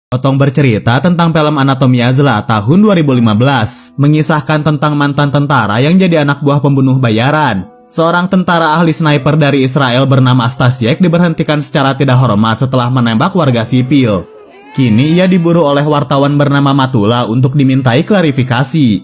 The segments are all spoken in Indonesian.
Otong bercerita tentang film Anatomia Zla tahun 2015, mengisahkan tentang mantan tentara yang jadi anak buah pembunuh bayaran. Seorang tentara ahli sniper dari Israel bernama Stasiek diberhentikan secara tidak hormat setelah menembak warga sipil. Kini ia diburu oleh wartawan bernama Matula untuk dimintai klarifikasi.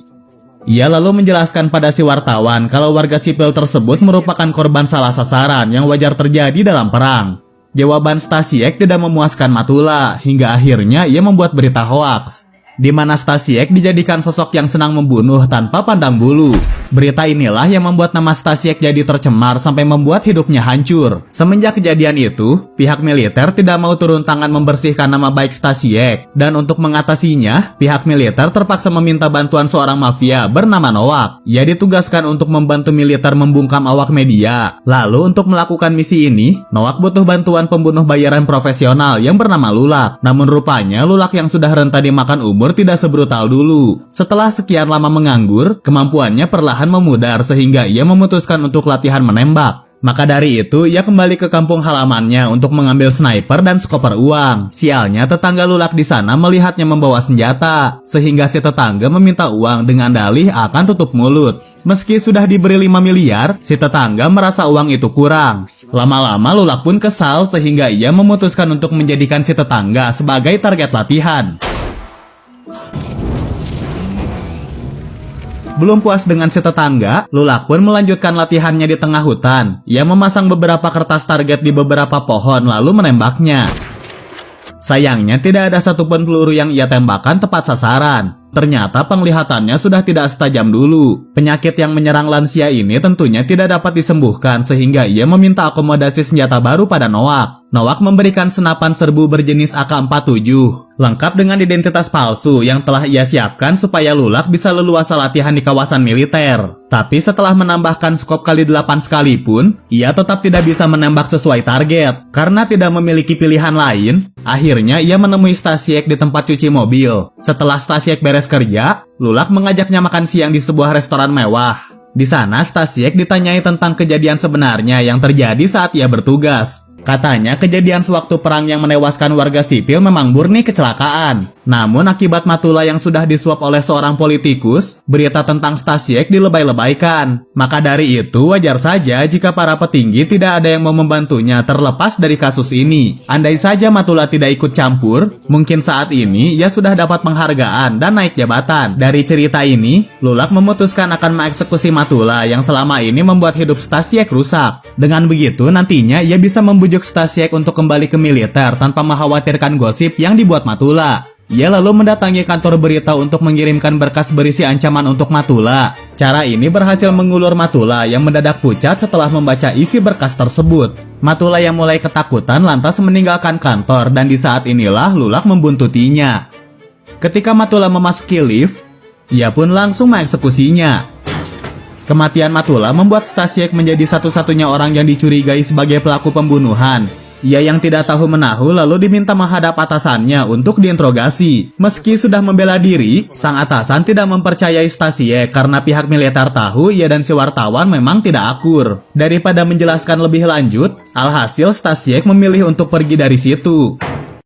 Ia lalu menjelaskan pada si wartawan kalau warga sipil tersebut merupakan korban salah sasaran yang wajar terjadi dalam perang. Jawaban Stasiek tidak memuaskan Matula, hingga akhirnya ia membuat berita hoaks, di mana Stasiek dijadikan sosok yang senang membunuh tanpa pandang bulu. Berita inilah yang membuat nama Stasiek jadi tercemar sampai membuat hidupnya hancur. Semenjak kejadian itu, pihak militer tidak mau turun tangan membersihkan nama baik Stasiek, dan untuk mengatasinya, pihak militer terpaksa meminta bantuan seorang mafia bernama Nowak. Ia ditugaskan untuk membantu militer membungkam awak media. Lalu untuk melakukan misi ini, Nowak butuh bantuan pembunuh bayaran profesional yang bernama Lulak. Namun rupanya Lulak yang sudah renta dimakan umur tidak sebrutal dulu. Setelah sekian lama menganggur, kemampuannya perlahan memudar sehingga ia memutuskan untuk latihan menembak. Maka dari itu, ia kembali ke kampung halamannya untuk mengambil sniper dan skoper uang. Sialnya, tetangga Lulak di sana melihatnya membawa senjata, sehingga si tetangga meminta uang dengan dalih akan tutup mulut. Meski sudah diberi 5 miliar, si tetangga merasa uang itu kurang. Lama-lama Lulak pun kesal sehingga ia memutuskan untuk menjadikan si tetangga sebagai target latihan. Belum puas dengan si tetangga, Lulak pun melanjutkan latihannya di tengah hutan. Ia memasang beberapa kertas target di beberapa pohon lalu menembaknya. Sayangnya tidak ada satupun peluru yang ia tembakkan tepat sasaran. Ternyata penglihatannya sudah tidak setajam dulu. Penyakit yang menyerang lansia ini tentunya tidak dapat disembuhkan sehingga ia meminta akomodasi senjata baru pada Nowak. Nowak memberikan senapan serbu berjenis AK-47, lengkap dengan identitas palsu yang telah ia siapkan supaya Lulak bisa leluasa latihan di kawasan militer. Tapi setelah menambahkan skop kali 8 sekalipun, ia tetap tidak bisa menembak sesuai target. Karena tidak memiliki pilihan lain, akhirnya ia menemui Stasiek di tempat cuci mobil. Setelah Stasiek beres kerja, Lulak mengajaknya makan siang di sebuah restoran mewah. Di sana Stasiek ditanyai tentang kejadian sebenarnya yang terjadi saat ia bertugas. Katanya kejadian sewaktu perang yang menewaskan warga sipil memang murni kecelakaan. Namun akibat Matula yang sudah disuap oleh seorang politikus, berita tentang Stasiek dilebay-lebaykan. Maka dari itu wajar saja jika para petinggi tidak ada yang mau membantunya terlepas dari kasus ini. Andai saja Matula tidak ikut campur, mungkin saat ini ia sudah dapat penghargaan dan naik jabatan. Dari cerita ini, Lulak memutuskan akan mengeksekusi Matula yang selama ini membuat hidup Stasiek rusak. Dengan begitu nantinya ia bisa membujuk Stasiek untuk kembali ke militer tanpa mengkhawatirkan gosip yang dibuat Matula. Ia lalu mendatangi kantor berita untuk mengirimkan berkas berisi ancaman untuk Matula. Cara ini berhasil mengulur Matula yang mendadak pucat setelah membaca isi berkas tersebut. Matula yang mulai ketakutan lantas meninggalkan kantor dan di saat inilah Lulak membuntutinya. Ketika Matula memasuki lift, ia pun langsung mengeksekusinya. Kematian Matula membuat Stasiek menjadi satu-satunya orang yang dicurigai sebagai pelaku pembunuhan. Ia yang tidak tahu menahu lalu diminta menghadap atasannya untuk diinterogasi. Meski sudah membela diri, sang atasan tidak mempercayai Stasiek karena pihak militer tahu ia dan si wartawan memang tidak akur. Daripada menjelaskan lebih lanjut, alhasil Stasiek memilih untuk pergi dari situ.